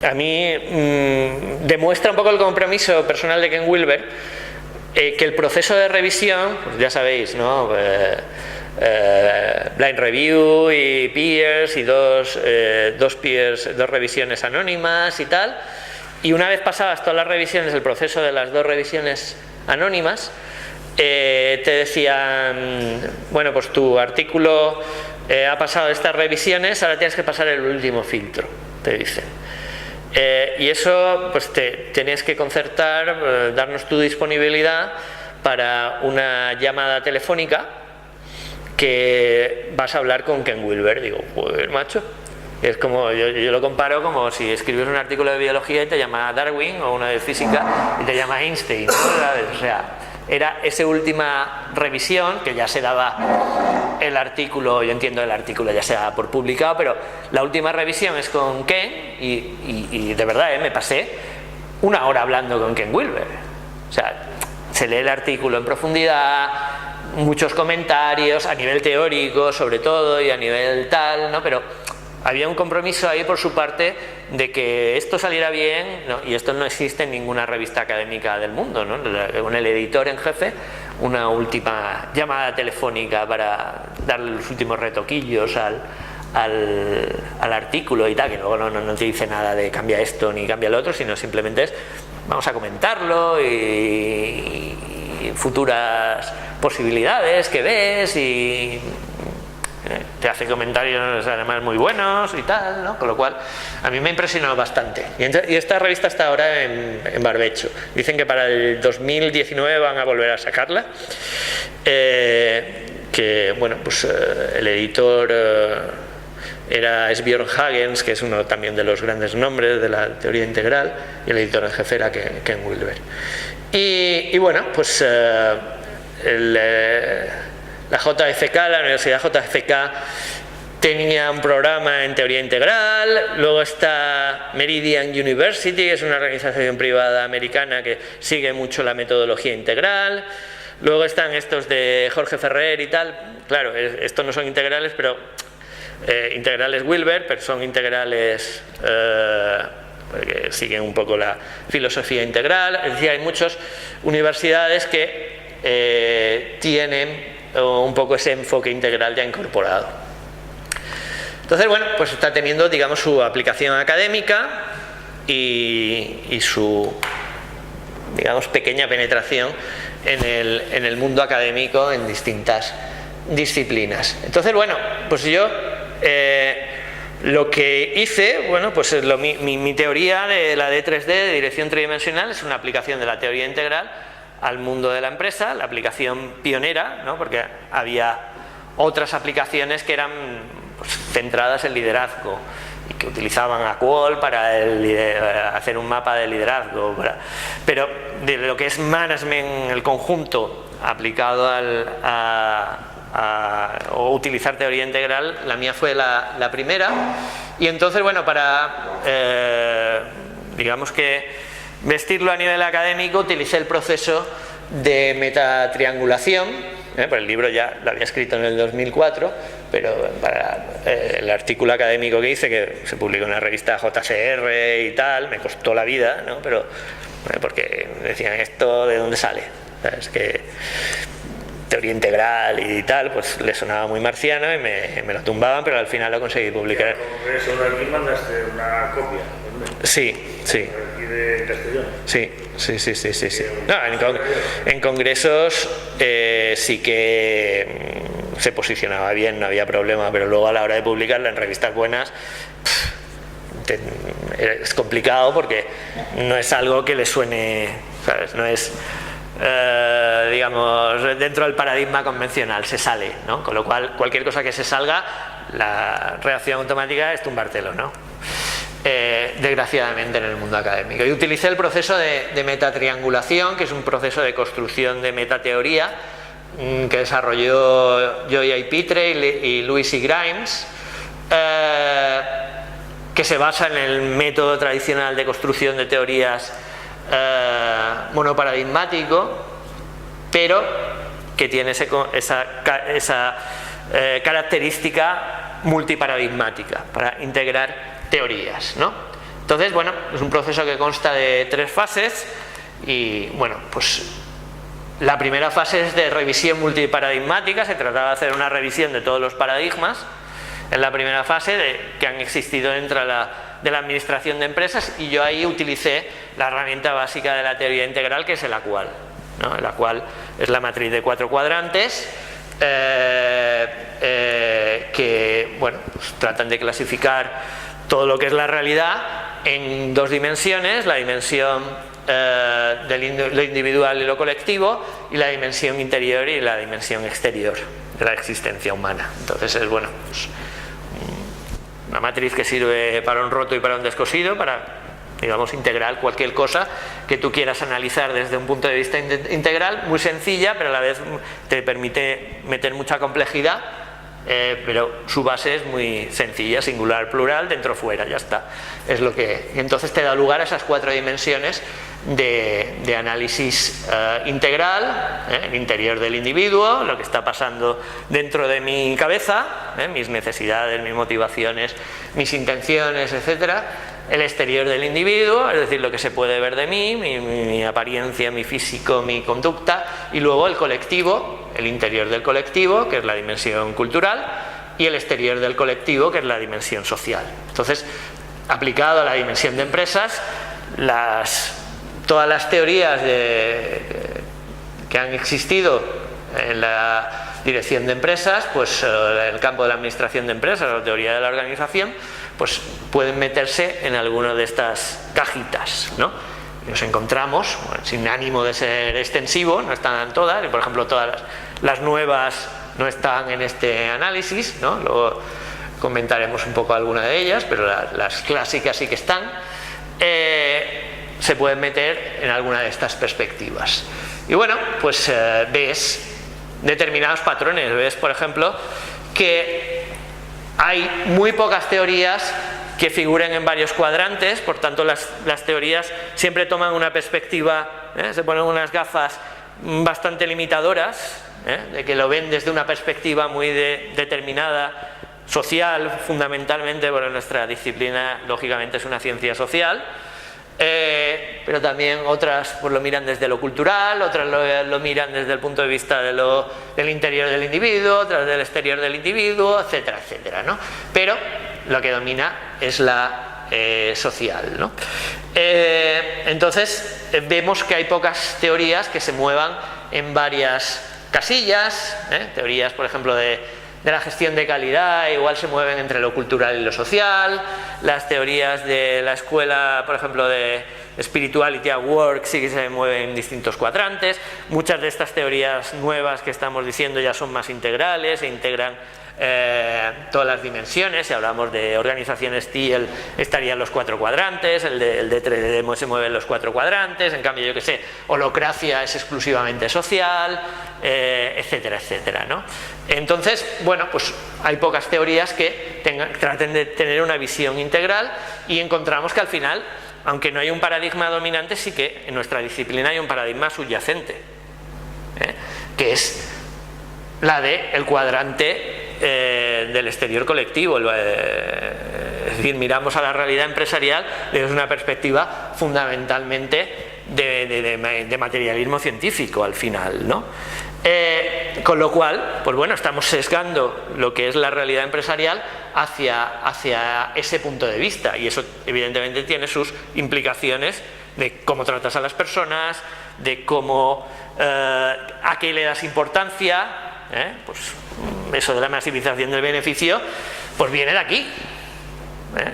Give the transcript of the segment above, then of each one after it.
A mí demuestra un poco el compromiso personal de Ken Wilber, que el proceso de revisión, pues ya sabéis, ¿no? Blind review y peers y dos revisiones anónimas y tal, y una vez pasadas todas las revisiones, el proceso de las dos revisiones anónimas, te decían, bueno, pues tu artículo ha pasado estas revisiones, ahora tienes que pasar el último filtro, te dicen. Y eso, pues tenías que concertar, darnos tu disponibilidad para una llamada telefónica que vas a hablar con Ken Wilber. Digo, pues macho, es como, yo lo comparo como si escribes un artículo de biología y te llama Darwin, o uno de física y te llama Einstein, ¿no? O sea, era esa última revisión que ya se daba el artículo, yo entiendo el artículo ya sea por publicado, pero la última revisión es con Ken y de verdad me pasé una hora hablando con Ken Wilber. O sea, se lee el artículo en profundidad, muchos comentarios a nivel teórico sobre todo y a nivel tal, ¿no? Pero había un compromiso ahí por su parte de que esto saliera bien, ¿no? Y esto no existe en ninguna revista académica del mundo, ¿no? Con el editor en jefe, una última llamada telefónica para darle los últimos retoquillos al artículo y tal, que luego no te dice nada de cambia esto ni cambia lo otro, sino simplemente es vamos a comentarlo y futuras posibilidades que ves, y te hace comentarios además muy buenos y tal, ¿no? Con lo cual a mí me ha impresionado bastante. Y esta revista está ahora en barbecho. Dicen que para el 2019 van a volver a sacarla, que bueno, pues el editor es Björn Hagens, que es uno también de los grandes nombres de la teoría integral, y el editor en jefe era Ken Wilber. Y bueno, pues la JFK, la Universidad JFK, tenía un programa en teoría integral. Luego está Meridian University, que es una organización privada americana que sigue mucho la metodología integral. Luego están estos de Jorge Ferrer y tal. Claro, estos no son integrales, pero integrales Wilber, pero son integrales que siguen un poco la filosofía integral. Es decir, hay muchas universidades que tienen un poco ese enfoque integral ya incorporado. Entonces, bueno, pues está teniendo, digamos, su aplicación académica y su, digamos, pequeña penetración en el mundo académico en distintas disciplinas. Entonces, bueno, pues yo lo que hice, bueno, pues mi teoría de la D3D, de dirección tridimensional, es una aplicación de la teoría integral al mundo de la empresa, la aplicación pionera, ¿no? Porque había otras aplicaciones que eran pues centradas en liderazgo y que utilizaban a Qual para hacer un mapa de liderazgo, pero de lo que es management, el conjunto aplicado o utilizar teoría integral, la mía fue la primera. Y entonces, bueno, para digamos que vestirlo a nivel académico, utilicé el proceso de metatriangulación, pues el libro ya lo había escrito en el 2004, pero para el artículo académico que hice, que se publicó en la revista JCR y tal, me costó la vida, ¿no? Pero porque decían, ¿esto de dónde sale? Es que teoría integral y tal, pues le sonaba muy marciano y me lo tumbaban, pero al final lo conseguí publicar. ¿Por eso de aquí mandaste una copia? Sí, sí. ¿Aquí de Castellón? Sí. No, en congresos sí que se posicionaba bien, no había problema, pero luego a la hora de publicarla en revistas buenas es complicado porque no es algo que le suene, ¿sabes? No es digamos, dentro del paradigma convencional, se sale, ¿no? Con lo cual, cualquier cosa que se salga, la reacción automática es tumbártelo, ¿no? Desgraciadamente en el mundo académico. Y utilicé el proceso de metatriangulación, que es un proceso de construcción de metateoría que desarrolló Joy Pitre y Lewis y Grimes, que se basa en el método tradicional de construcción de teorías monoparadigmático, pero que tiene esa característica multiparadigmática para integrar teorías, ¿no? Entonces, bueno, es un proceso que consta de 3 fases y, bueno, pues la primera fase es de revisión multiparadigmática. Se trataba de hacer una revisión de todos los paradigmas en la primera fase que han existido dentro de la administración de empresas, y yo ahí utilicé la herramienta básica de la teoría integral, que es el AQUAL, ¿no? El AQUAL es la matriz de 4 cuadrantes que, bueno, pues tratan de clasificar todo lo que es la realidad en 2 dimensiones: la dimensión de lo individual y lo colectivo, y la dimensión interior y la dimensión exterior de la existencia humana. Entonces es, bueno, pues una matriz que sirve para un roto y para un descosido, para, digamos, integrar cualquier cosa que tú quieras analizar desde un punto de vista integral, muy sencilla, pero a la vez te permite meter mucha complejidad, pero su base es muy sencilla: singular, plural, dentro, fuera, ya está. Es lo que, y entonces te da lugar a esas 4 dimensiones de análisis integral: el interior del individuo, lo que está pasando dentro de mi cabeza, mis necesidades, mis motivaciones, mis intenciones, etcétera; el exterior del individuo, es decir, lo que se puede ver de mí, mi apariencia, mi físico, mi conducta; y luego el colectivo, el interior del colectivo, que es la dimensión cultural, y el exterior del colectivo, que es la dimensión social. Entonces, aplicado a la dimensión de empresas, todas las teorías que han existido en la dirección de empresas, pues en el campo de la administración de empresas, la teoría de la organización, pues pueden meterse en alguna de estas cajitas, ¿no? Y nos encontramos, bueno, sin ánimo de ser extensivo, no están todas, y por ejemplo todas las nuevas no están en este análisis, ¿no? Luego comentaremos un poco alguna de ellas, pero las clásicas sí que están. Se pueden meter en alguna de estas perspectivas. Y bueno, pues ves determinados patrones. Ves, por ejemplo, que hay muy pocas teorías que figuren en varios cuadrantes. Por tanto, las teorías siempre toman una perspectiva, se ponen unas gafas bastante limitadoras, de que lo ven desde una perspectiva muy determinada, social, fundamentalmente, porque nuestra disciplina lógicamente es una ciencia social. Pero también otras pues lo miran desde lo cultural, otras lo miran desde el punto de vista del interior del individuo, otras del exterior del individuo, etcétera, etcétera, ¿no? Pero lo que domina es la social, ¿no? Entonces vemos que hay pocas teorías que se muevan en varias casillas, teorías, por ejemplo, de la gestión de calidad, igual se mueven entre lo cultural y lo social. Las teorías de la escuela, por ejemplo, de Spirituality at Work, sí que se mueven en distintos cuadrantes. Muchas de estas teorías nuevas que estamos diciendo ya son más integrales, se integran todas las dimensiones. Si hablamos de organizaciones TIEL, estarían los 4 cuadrantes, el de 3D se mueve en los 4 cuadrantes. En cambio, yo que sé, holocracia es exclusivamente social, etcétera, etcétera, ¿no? Entonces, bueno, pues hay pocas teorías que traten de tener una visión integral, y encontramos que al final, aunque no hay un paradigma dominante, sí que en nuestra disciplina hay un paradigma subyacente, que es la del cuadrante del exterior colectivo. Es decir, miramos a la realidad empresarial desde una perspectiva fundamentalmente de materialismo científico al final, ¿no? Con lo cual, pues bueno, estamos sesgando lo que es la realidad empresarial hacia ese punto de vista, y eso evidentemente tiene sus implicaciones de cómo tratas a las personas, de cómo a qué le das importancia, pues eso de la maximización del beneficio, pues viene de aquí.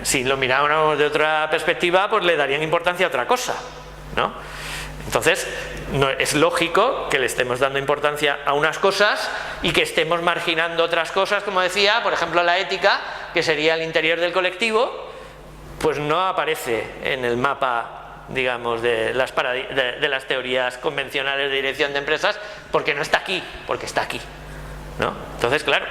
Si lo miráramos de otra perspectiva, pues le darían importancia a otra cosa, ¿no? Entonces, no, es lógico que le estemos dando importancia a unas cosas y que estemos marginando otras cosas, como decía, por ejemplo la ética, que sería el interior del colectivo, pues no aparece en el mapa, digamos, de las teorías convencionales de dirección de empresas, porque no está aquí, porque está aquí, ¿no? Entonces, claro,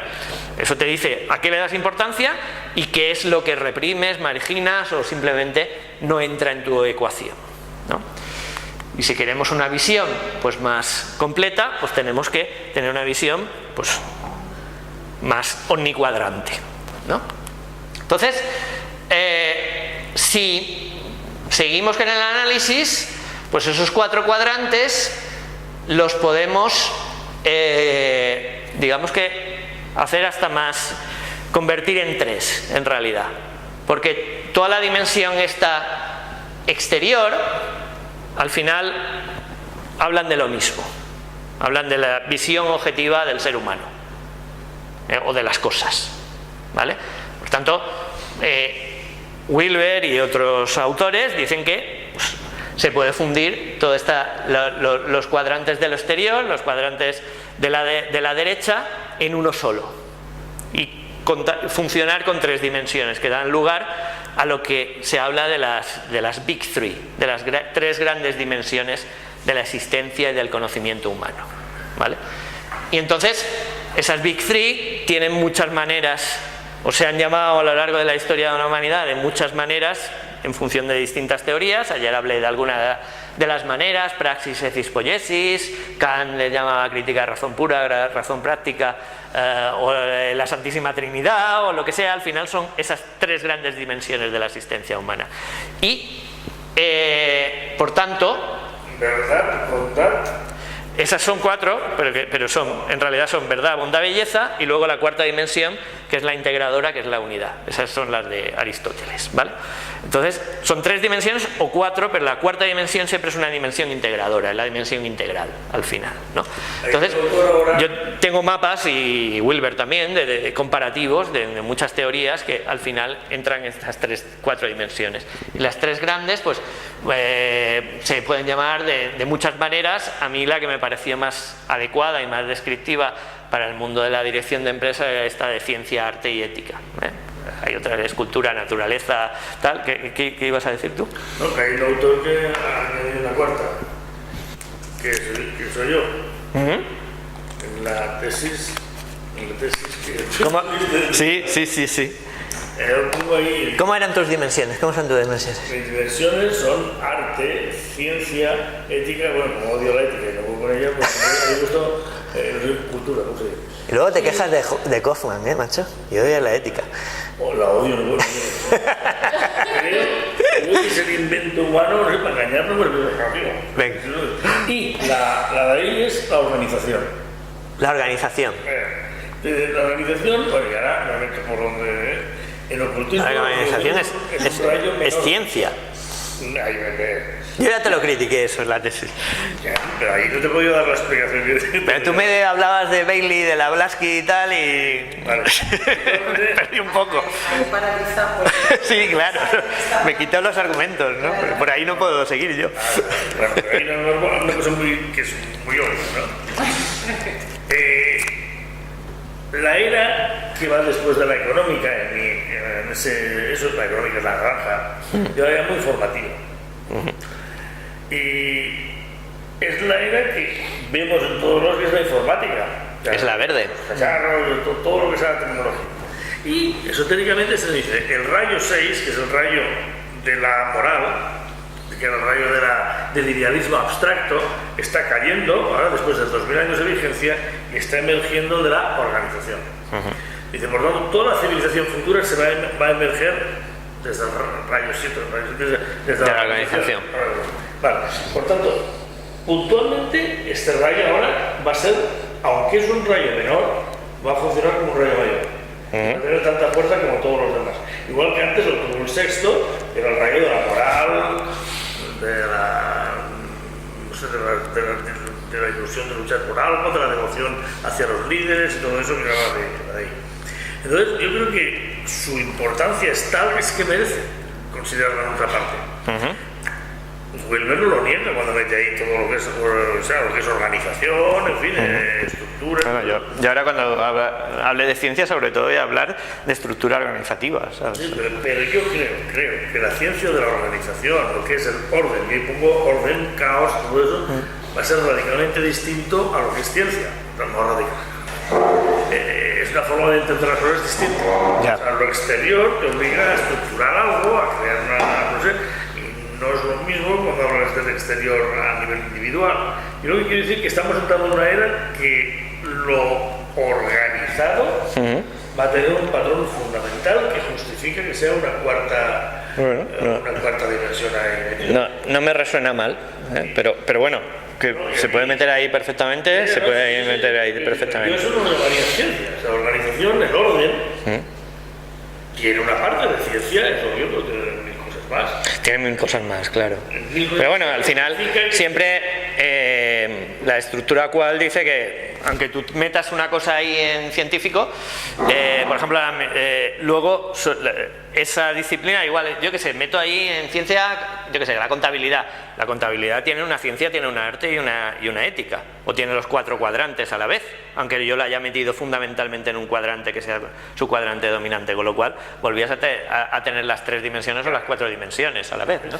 eso te dice a qué le das importancia y qué es lo que reprimes, marginas o simplemente no entra en tu ecuación, ¿no? Y si queremos una visión pues más completa, pues tenemos que tener una visión pues más omnicuadrante, ¿no? Entonces, si seguimos con el análisis, pues esos 4 cuadrantes los podemos, digamos que, hacer hasta más, convertir en 3 en realidad, porque toda la dimensión esta exterior, al final hablan de lo mismo, hablan de la visión objetiva del ser humano, o de las cosas, ¿vale? Por tanto, Wilber y otros autores dicen que pues, se puede fundir todo los cuadrantes de lo exterior, los cuadrantes de la derecha, en uno solo y funcionar con 3 dimensiones que dan lugar a lo que se habla de las Big Three, de las 3 grandes dimensiones de la existencia y del conocimiento humano, ¿vale? Y entonces esas Big Three tienen muchas maneras, o se han llamado a lo largo de la historia de la humanidad de muchas maneras en función de distintas teorías. Ayer hablé de alguna de las maneras, praxis, ethis, poiesis. Kant le llamaba crítica de razón pura, razón práctica, o la Santísima Trinidad, o lo que sea. Al final son esas 3 grandes dimensiones de la existencia humana. Y, por tanto, ¿verdad? ¿Bondad? esas son 4, pero en realidad son verdad, bondad, belleza, y luego la 4ª dimensión, que es la integradora, que es la unidad. Esas son las de Aristóteles, ¿vale? Entonces, son 3 dimensiones o 4, pero la 4ª dimensión siempre es una dimensión integradora, es la dimensión integral, al final, ¿no? Entonces, yo tengo mapas, y Wilber también, de comparativos de muchas teorías que al final entran en estas 4 dimensiones. Y las 3 grandes, pues, se pueden llamar de muchas maneras. A mí la que me pareció más adecuada y más descriptiva para el mundo de la dirección de empresas era esta de ciencia, arte y ética, ¿eh? Hay otra de escultura, naturaleza, tal. ¿Qué ibas a decir tú? No, que hay un autor que ha añadido una 4ª, que soy yo. En la tesis que... ¿Cómo? Sí. Pongo ahí, ¿Cómo eran tus dimensiones? ¿Cómo son tus dimensiones? mis dimensiones son arte, ciencia, ética. Bueno, como odio la ética y no puedo con ella, pues me gusta cultura, no sé. Y luego te quejas de Kaufman, macho. Y odias la ética. La odio, no puedo. Creo que es el invento humano, no sé, para engañarnos, pero es rápido. Venga. Y la de ahí es la organización. La organización. La organización, bueno, y ahora no sé por dónde. El ocultismo. La organización es ciencia. Yo ya te lo critiqué, eso es la tesis. Ya, pero ahí no te he podido dar la explicación. Pero tú me hablabas de Bailey, de la Blaski y tal, y... Vale. perdí un poco. Sí, claro. Me quitó los argumentos, ¿no? Pero por ahí no puedo seguir yo. Claro, pero hay una cosa que es muy obvia, ¿no? La era que va después de la económica, eso es la económica, es la granja, yo la era muy formativa. Y es la era que vemos en todos los que es la informática. Es la verde. Cacharros, todo lo que sea la tecnología. Y esotéricamente se dice, el rayo 6, que es el rayo de la moral, que es el rayo del idealismo abstracto, está cayendo, ahora después de 2000 años de vigencia, y está emergiendo de la organización. Dice, por lo tanto, toda la civilización futura se va a emerger desde el rayo 7, desde la organización. Vale. Por tanto, puntualmente, este rayo ahora va a ser, aunque es un rayo menor, va a funcionar como un rayo mayor. Va a tener tanta fuerza como todos los demás. Igual que antes lo tuvo el sexto, era el rayo de la moral, de la ilusión de luchar por algo, de la devoción hacia los líderes y todo eso que acaba de ahí. Entonces, yo creo que su importancia es tal es que merece considerarla en otra parte. Wilber no lo niega cuando mete ahí todo lo que es, lo que es organización, en fin, estructura. Bueno, yo ahora cuando hable de ciencia, sobre todo voy a hablar de estructura organizativa, ¿sabes? Sí, pero yo creo que la ciencia de la organización, lo que es el orden, y ahí pongo orden, caos, todo eso, va a ser radicalmente distinto a lo que es ciencia, no radical. Es una forma de entender las cosas distinta. O sea, lo exterior te obliga a estructurar algo, a crear una, no sé, y no es lo mismo cuando hablas del exterior a nivel individual. Y lo que quiero decir es que estamos entrando en una era que lo organizado va a tener un patrón fundamental que justifica que sea una cuarta una cuarta dimensión ahí. No me resuena mal, pero bueno, que se puede meter ahí perfectamente, se puede meter ahí perfectamente. Yo eso no lo llamaría ciencia, la organización, el orden, tiene una parte de ciencia, es obvio, pero tiene mil cosas más. Tiene mil cosas más, claro. Pero bueno, al final siempre la estructura cual dice que aunque tú metas una cosa ahí en científico, por ejemplo, luego esa disciplina igual, yo que sé, meto ahí en ciencia, yo que sé, la contabilidad. La contabilidad tiene una ciencia, tiene un arte y una ética, o tiene los 4 cuadrantes a la vez, aunque yo la haya metido fundamentalmente en un cuadrante que sea su cuadrante dominante, con lo cual volvías a tener las 3 dimensiones o las 4 dimensiones a la vez, ¿no?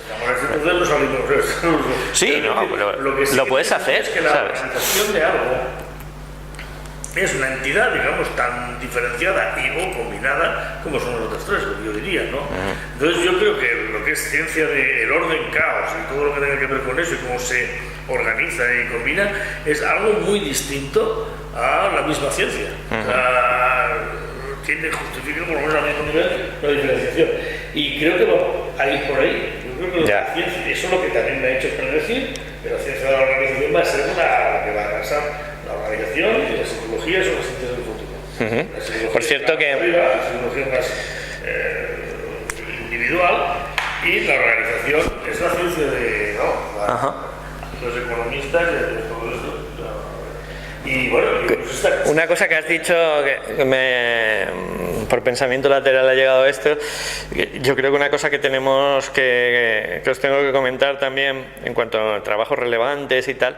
Sí, no, pero lo puedes hacer, es que la ¿sabes? organización de algo es una entidad, digamos, tan diferenciada y o combinada como son los otros 3, yo diría, ¿no? Entonces yo creo que lo que es ciencia del orden, caos y todo lo que tenga que ver con eso y cómo se organiza y combina es algo muy distinto a la misma ciencia. Justifica por lo menos al mismo nivel la diferenciación. Y creo que va a ir por ahí. Yo creo que la ciencia, eso es lo que también me ha hecho predecir, que la ciencia de la organización va a ser la que va a arrasar. La organización y la psicología son las ciencias del futuro. Por cierto que... La psicología más individual y la organización es la ciencia de los economistas y de todo eso. Y bueno, una cosa que has dicho que por pensamiento lateral ha llegado a esto, yo creo que una cosa que tenemos que os tengo que comentar también en cuanto a trabajos relevantes y tal,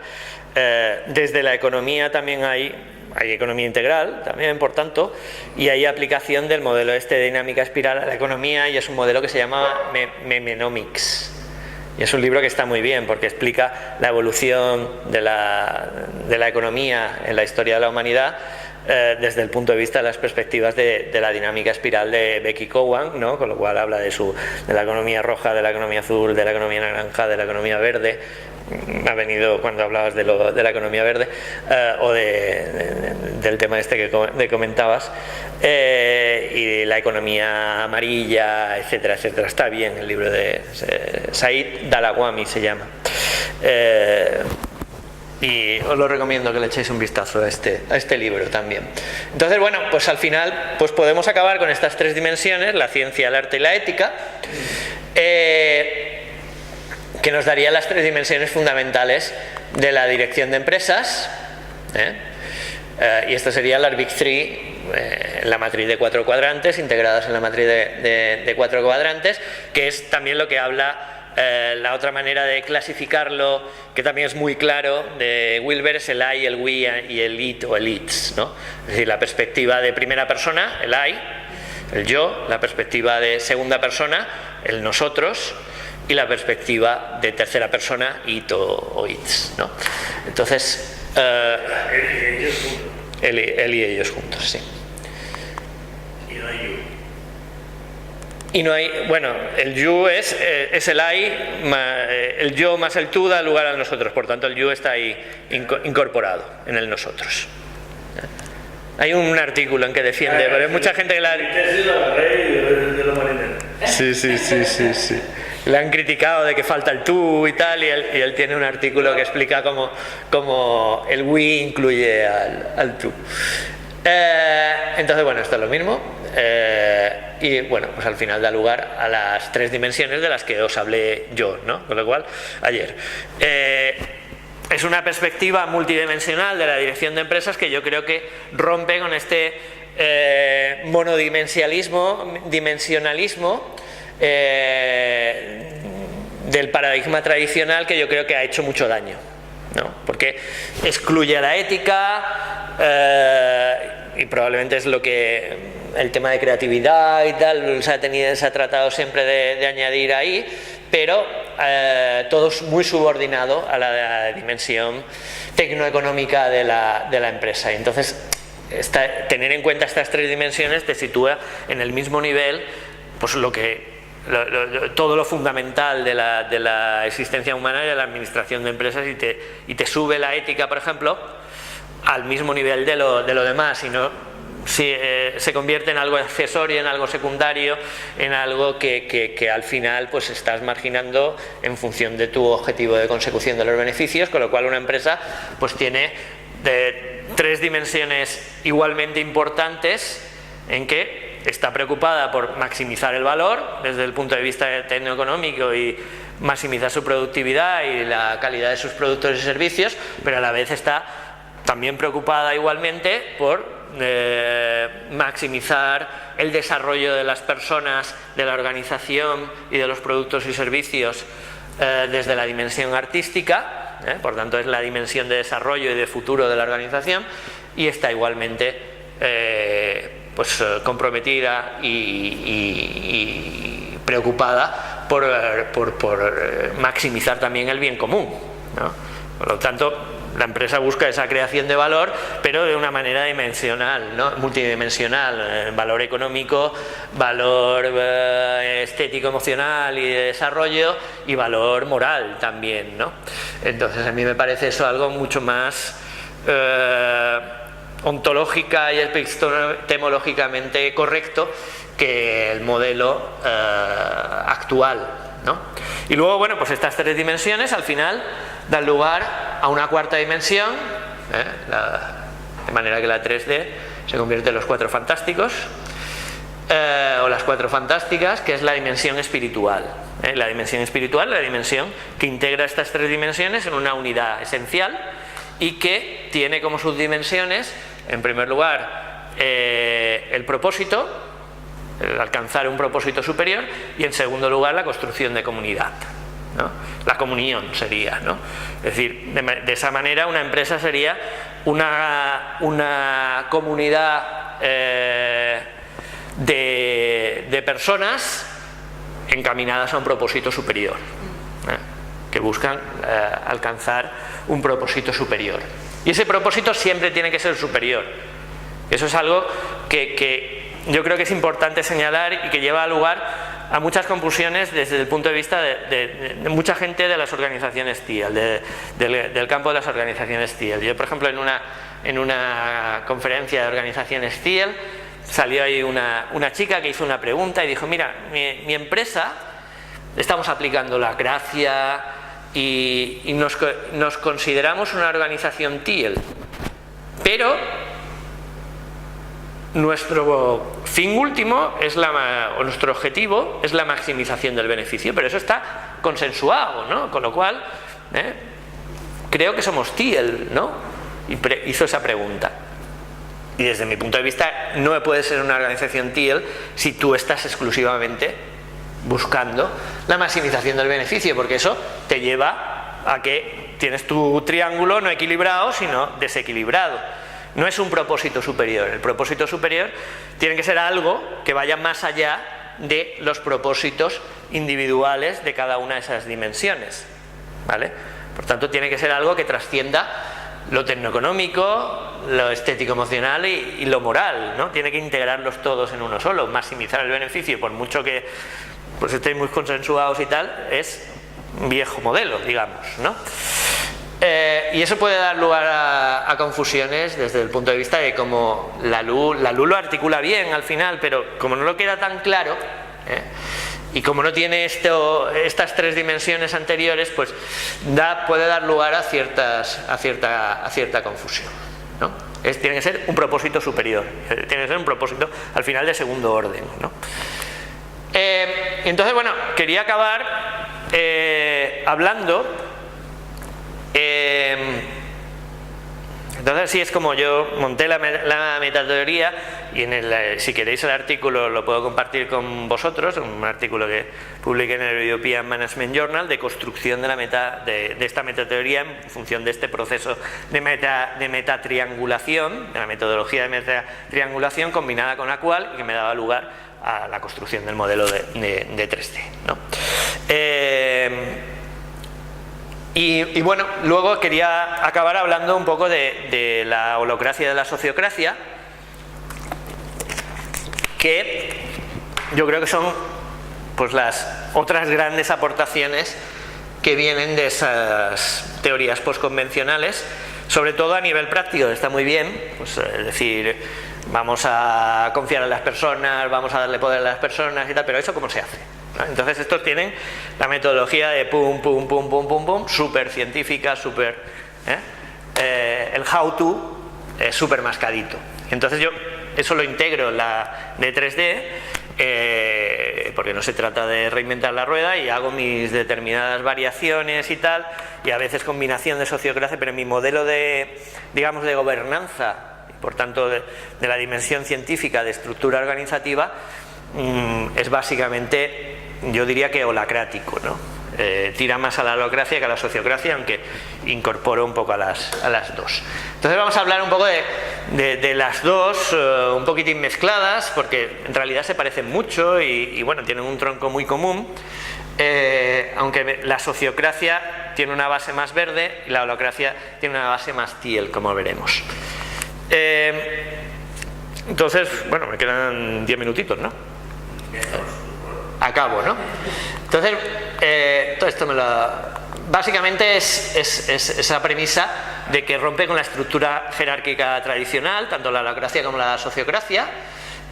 desde la economía también hay economía integral también, por tanto, y hay aplicación del modelo de dinámica espiral a la economía, y es un modelo que se llama Memenomics. Y es un libro que está muy bien porque explica la evolución de la economía en la historia de la humanidad desde el punto de vista de las perspectivas de la dinámica espiral de Becky Cowan, ¿no? Con lo cual habla de la economía roja, de la economía azul, de la economía naranja, de la economía verde. Ha venido cuando hablabas de la economía verde o del tema este que comentabas, y la economía amarilla, etcétera, etcétera. Está bien el libro de Said Dalawami se llama, y os lo recomiendo que le echéis un vistazo a este libro también. Entonces, bueno, pues al final pues podemos acabar con estas 3 dimensiones, la ciencia, el arte y la ética, que nos daría las 3 dimensiones fundamentales de la dirección de empresas, y esto sería las Big Three, la matriz de 4 cuadrantes, integradas en la matriz de 4 cuadrantes, que es también lo que habla la otra manera de clasificarlo, que también es muy claro, de Wilber, es el I, el we y el it o el its, ¿no? Es decir, la perspectiva de primera persona, el I, el yo, la perspectiva de segunda persona, el nosotros, y la perspectiva de tercera persona, it o its, ¿no? Entonces, él y ellos juntos, sí. Y no hay you. Y no hay, bueno, el you es el I, el yo más el tú da lugar al nosotros, por tanto el you está ahí incorporado en el nosotros. Hay un artículo en que defiende, pero hay mucha gente que la... Sí. Le han criticado de que falta el tú y tal, y él tiene un artículo que explica cómo el we incluye al tú. Entonces, bueno, esto es lo mismo, y bueno, pues al final da lugar a las 3 dimensiones de las que os hablé yo, ¿no? Con lo cual, ayer. Es una perspectiva multidimensional de la dirección de empresas que yo creo que rompe con este dimensionalismo del paradigma tradicional, que yo creo que ha hecho mucho daño, ¿no? Porque excluye a la ética, y probablemente es lo que el tema de creatividad y tal se ha tratado siempre de añadir ahí, pero todo es muy subordinado a la dimensión tecnoeconómica de la empresa. Y entonces tener en cuenta estas 3 dimensiones te sitúa en el mismo nivel, pues todo lo fundamental de la existencia humana y de la administración de empresas, y te sube la ética, por ejemplo, al mismo nivel de lo demás, y se convierte en algo accesorio, en algo secundario, en algo que al final pues estás marginando en función de tu objetivo de consecución de los beneficios, con lo cual una empresa pues tiene tres dimensiones igualmente importantes, en que está preocupada por maximizar el valor desde el punto de vista tecnoeconómico y maximizar su productividad y la calidad de sus productos y servicios, pero a la vez está también preocupada igualmente por maximizar el desarrollo de las personas, de la organización y de los productos y servicios desde la dimensión artística, por tanto es la dimensión de desarrollo y de futuro de la organización, y está igualmente pues comprometida y preocupada por maximizar también el bien común, ¿no? Por lo tanto, la empresa busca esa creación de valor, pero de una manera dimensional, ¿no? Multidimensional, valor económico, valor estético, emocional y de desarrollo, y valor moral también, ¿no? Entonces a mí me parece eso algo mucho más ontológica y epistemológicamente correcto que el modelo actual, ¿no? Y luego, bueno, pues estas tres dimensiones al final dan lugar a una cuarta dimensión, de manera que la 3D se convierte en los cuatro fantásticos, o las cuatro fantásticas, que es la dimensión espiritual. La dimensión espiritual, la dimensión que integra estas tres dimensiones en una unidad esencial y que tiene como subdimensiones, en primer lugar, el propósito, el alcanzar un propósito superior, y en segundo lugar la construcción de comunidad, ¿no? La comunión sería, ¿no? Es decir, de esa manera una empresa sería una comunidad de personas encaminadas a un propósito superior, que buscan alcanzar un propósito superior, y ese propósito siempre tiene que ser superior. Eso es algo que yo creo que es importante señalar y que lleva lugar a muchas confusiones desde el punto de vista de mucha gente de las organizaciones TIEL, del campo de las organizaciones TIEL. Yo, por ejemplo, en una conferencia de organizaciones TIEL salió ahí una chica que hizo una pregunta y dijo: mira, mi empresa, estamos aplicando la gracia y nos consideramos una organización TIEL, pero nuestro fin último o nuestro objetivo es la maximización del beneficio, pero eso está consensuado, ¿no? Con lo cual, creo que somos TIEL, ¿no? Y hizo esa pregunta. Y desde mi punto de vista, no puede ser una organización TIEL si tú estás exclusivamente buscando la maximización del beneficio, porque eso te lleva a que tienes tu triángulo no equilibrado, sino desequilibrado. No es un propósito superior. El propósito superior tiene que ser algo que vaya más allá de los propósitos individuales de cada una de esas dimensiones, ¿vale? Por tanto, tiene que ser algo que trascienda lo tecnoeconómico, lo estético-emocional y lo moral, ¿no? Tiene que integrarlos todos en uno solo. Maximizar el beneficio, por mucho que pues estéis muy consensuados y tal, es un viejo modelo, digamos, ¿no? Y eso puede dar lugar a confusiones desde el punto de vista de cómo la LU lo articula bien al final, pero como no lo queda tan claro, y como no tiene estas tres dimensiones anteriores, pues puede dar lugar a cierta confusión, ¿no? Tiene que ser un propósito superior, tiene que ser un propósito al final de segundo orden, ¿no? Entonces, bueno, quería acabar hablando. Entonces, así es como yo monté la metateoría, y si queréis el artículo lo puedo compartir con vosotros, un artículo que publiqué en el European Management Journal de construcción de esta metateoría en función de este proceso de metatriangulación, de la metodología de metatriangulación combinada con la cual, y que me daba lugar a la construcción del modelo de 3D, ¿no? Y bueno, luego quería acabar hablando un poco de la holocracia y de la sociocracia, que yo creo que son pues las otras grandes aportaciones que vienen de esas teorías postconvencionales, sobre todo a nivel práctico. Está muy bien, pues, es decir, Vamos a confiar en las personas, vamos a darle poder a las personas y tal, pero ¿eso cómo se hace? ¿No? Entonces estos tienen la metodología de pum, pum, pum, pum, pum, pum, súper científica, súper... el how to es súper mascadito. Entonces yo eso lo integro en la de 3D, porque no se trata de reinventar la rueda, y hago mis determinadas variaciones y tal, y a veces combinación de sociocracia, pero mi modelo de, digamos, de gobernanza, por tanto de la dimensión científica de estructura organizativa, es básicamente, yo diría que holacrático, ¿no? Tira más a la holacracia que a la sociocracia, aunque incorporo un poco a las dos. Entonces vamos a hablar un poco de las dos, un poquitín mezcladas, porque en realidad se parecen mucho y bueno, tienen un tronco muy común, aunque la sociocracia tiene una base más verde y la holacracia tiene una base más teal, como veremos. Entonces, bueno, me quedan 10 minutitos, ¿no? Acabo, ¿no? Entonces, todo esto básicamente es esa premisa de que rompe con la estructura jerárquica tradicional, tanto la holacracia como la sociocracia,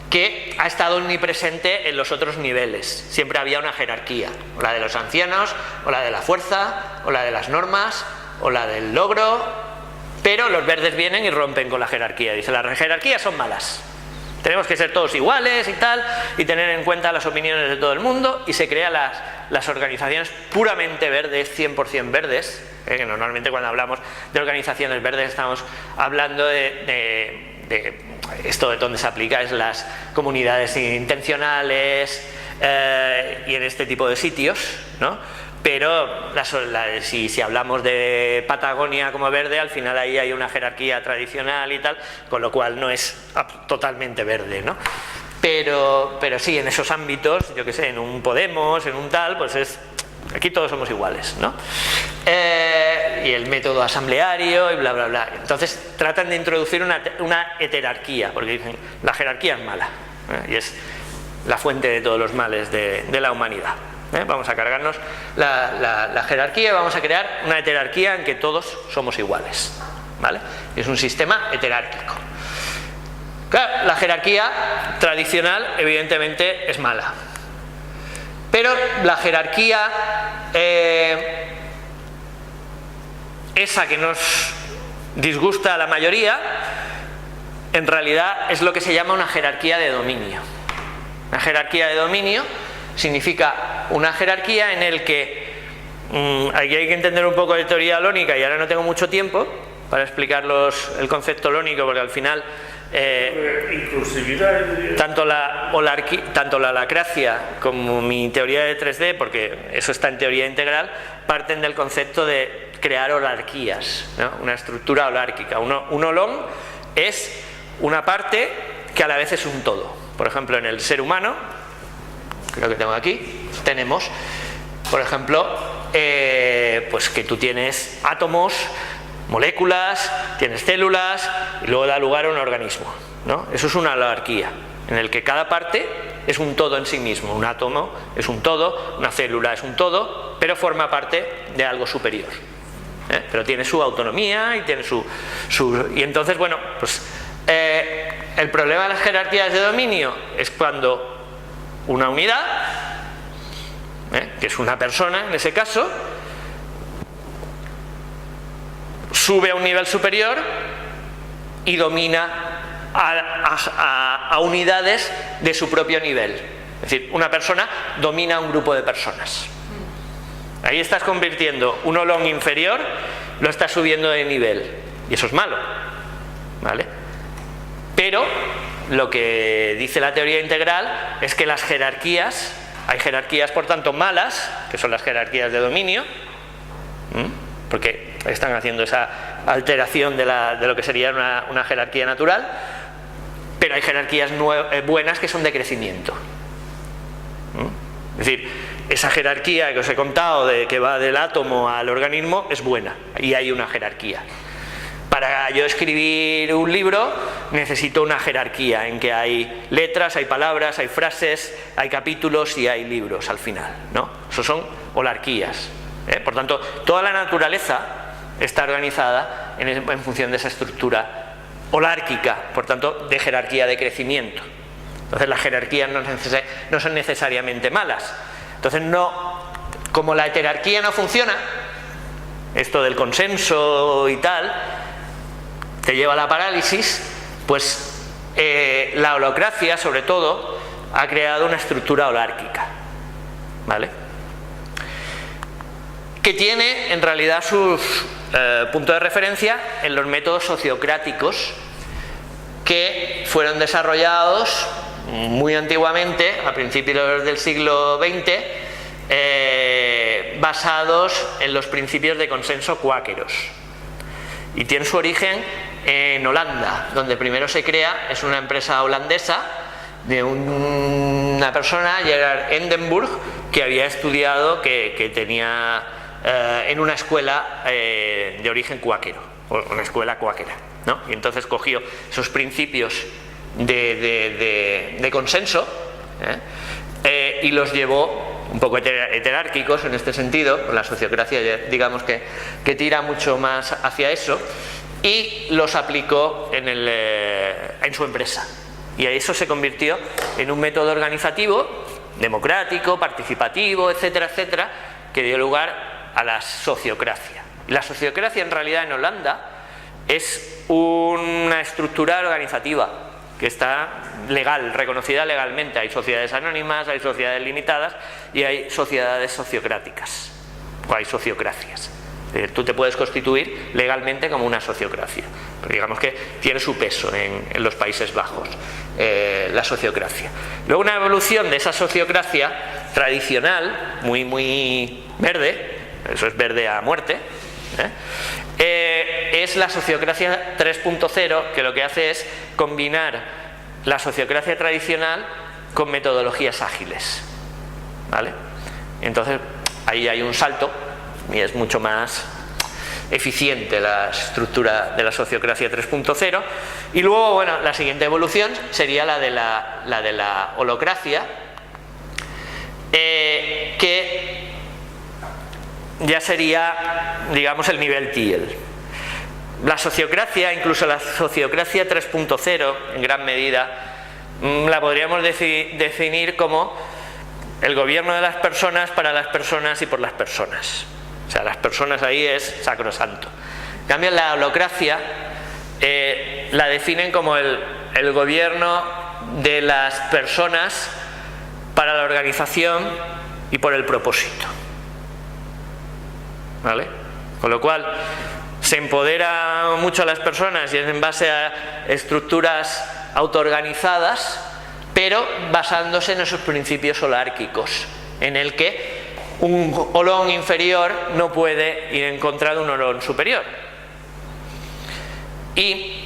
que ha estado omnipresente en los otros niveles. Siempre había una jerarquía, o la de los ancianos, o la de la fuerza, o la de las normas, o la del logro, pero los verdes vienen y rompen con la jerarquía. Dicen, las jerarquías son malas. Tenemos que ser todos iguales y tal, y tener en cuenta las opiniones de todo el mundo, y se crean las organizaciones puramente verdes, 100% verdes, que normalmente cuando hablamos de organizaciones verdes estamos hablando de esto de donde se aplica es las comunidades intencionales y en este tipo de sitios, ¿no? Pero si hablamos de Patagonia como verde, al final ahí hay una jerarquía tradicional y tal, con lo cual no es totalmente verde, ¿no? Pero sí, en esos ámbitos, yo qué sé, en un Podemos, en un tal, pues aquí todos somos iguales, ¿no? Y el método asambleario y bla, bla, bla. Entonces tratan de introducir una heterarquía, porque dicen, la jerarquía es mala, y es la fuente de todos los males de la humanidad. Vamos a cargarnos la jerarquía y vamos a crear una heterarquía en que todos somos iguales, ¿vale? Es un sistema heterárquico. Claro, la jerarquía tradicional evidentemente es mala, pero la jerarquía esa que nos disgusta a la mayoría, en realidad es lo que se llama una jerarquía de dominio. Una jerarquía de dominio significa una jerarquía en el que aquí hay que entender un poco de teoría lónica, y ahora no tengo mucho tiempo para explicar el concepto lónico, porque al final inclusividad, tanto la holacracia como mi teoría de 3D, porque eso está en teoría integral, parten del concepto de crear holarquías, ¿no? Una estructura holárquica. Un holón es una parte que a la vez es un todo. Por ejemplo, en el ser humano, creo que tengo aquí, tenemos, por ejemplo, pues que tú tienes átomos, moléculas, tienes células, y luego da lugar a un organismo, ¿no? Eso es una holarquía, en el que cada parte es un todo en sí mismo. Un átomo es un todo, una célula es un todo, pero forma parte de algo superior, pero tiene su autonomía y tiene y entonces, bueno, pues el problema de las jerarquías de dominio es cuando una unidad, que es una persona en ese caso, sube a un nivel superior y domina a unidades de su propio nivel. Es decir, una persona domina a un grupo de personas. Ahí estás convirtiendo un holón inferior, lo estás subiendo de nivel, y eso es malo, ¿vale? Pero lo que dice la teoría integral es que las jerarquías, hay jerarquías por tanto malas, que son las jerarquías de dominio, porque están haciendo esa alteración de lo que sería una jerarquía natural, pero hay jerarquías buenas que son de crecimiento. Es decir, esa jerarquía que os he contado, que va del átomo al organismo, es buena, y hay una jerarquía. Para yo escribir un libro necesito una jerarquía en que hay letras, hay palabras, hay frases, hay capítulos y hay libros al final, ¿no? Eso son holarquías. Por tanto, toda la naturaleza está organizada en función de esa estructura holárquica, por tanto de jerarquía de crecimiento. Entonces las jerarquías no son necesariamente malas. Entonces como la heterarquía no funciona, esto del consenso y tal, te lleva a la parálisis, pues la holocracia sobre todo ha creado una estructura holárquica, ¿vale? Que tiene en realidad sus puntos de referencia en los métodos sociocráticos que fueron desarrollados muy antiguamente, a principios del siglo XX, basados en los principios de consenso cuáqueros. Y tiene su origen en Holanda, donde primero se crea, es una empresa holandesa de una persona, Gerard Endenburg, que había estudiado, que tenía en una escuela de origen cuáquero, o una escuela cuáquera, ¿no? Y entonces cogió esos principios de consenso y los llevó un poco heterárquicos en este sentido. La sociocracia, digamos que tira mucho más hacia eso, y los aplicó en su empresa, y eso se convirtió en un método organizativo democrático, participativo, etcétera, etcétera, que dio lugar a la sociocracia. Y la sociocracia en realidad en Holanda es una estructura organizativa que está legal, reconocida legalmente. Hay sociedades anónimas, hay sociedades limitadas y hay sociedades sociocráticas, o hay sociocracias. Tú te puedes constituir legalmente como una sociocracia, pero digamos que tiene su peso en los Países Bajos, la sociocracia. Luego una evolución de esa sociocracia tradicional, muy verde, eso es verde a muerte, es la sociocracia 3.0, que lo que hace es combinar la sociocracia tradicional con metodologías ágiles, ¿vale? Entonces ahí hay un salto y es mucho más eficiente la estructura de la sociocracia 3.0. Y luego, bueno, la siguiente evolución sería la de la holocracia, que ya sería, digamos, el nivel Thiel. La sociocracia, incluso la sociocracia 3.0, en gran medida, la podríamos definir como el gobierno de las personas, para las personas y por las personas. O sea, las personas ahí es sacrosanto. En cambio, la holocracia la definen como el gobierno de las personas para la organización y por el propósito, ¿vale? Con lo cual se empodera mucho a las personas y es en base a estructuras autoorganizadas, pero basándose en esos principios holárquicos, en el que un holón inferior no puede ir en contra de un holón superior. Y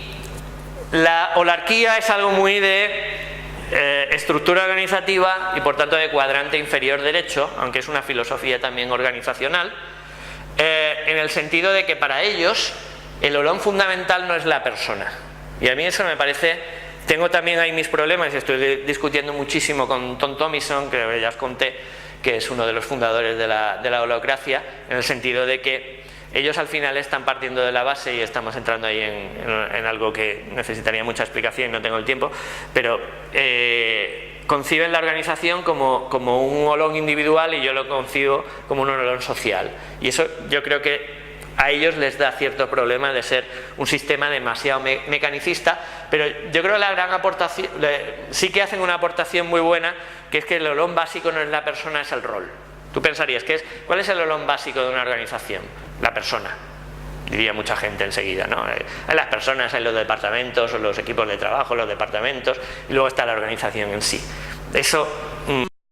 la holarquía es algo muy de estructura organizativa y por tanto de cuadrante inferior derecho, aunque es una filosofía también organizacional, en el sentido de que para ellos el holón fundamental no es la persona. Y a mí eso me parece, tengo también ahí mis problemas y estoy discutiendo muchísimo con Tom Thomison, que ya os conté, que es uno de los fundadores de la holocracia, en el sentido de que ellos al final están partiendo de la base, y estamos entrando ahí en algo que necesitaría mucha explicación y no tengo el tiempo, pero conciben la organización como un holón individual y yo lo concibo como un holón social. Y eso yo creo que a ellos les da cierto problema de ser un sistema demasiado mecanicista, pero yo creo que la gran aportación, sí que hacen una aportación muy buena, que es que el holón básico no es la persona, es el rol. Tú pensarías, ¿cuál es el holón básico de una organización? La persona, diría mucha gente enseguida, ¿no? Hay las personas, hay los departamentos, o los equipos de trabajo, los departamentos, y luego está la organización en sí. Eso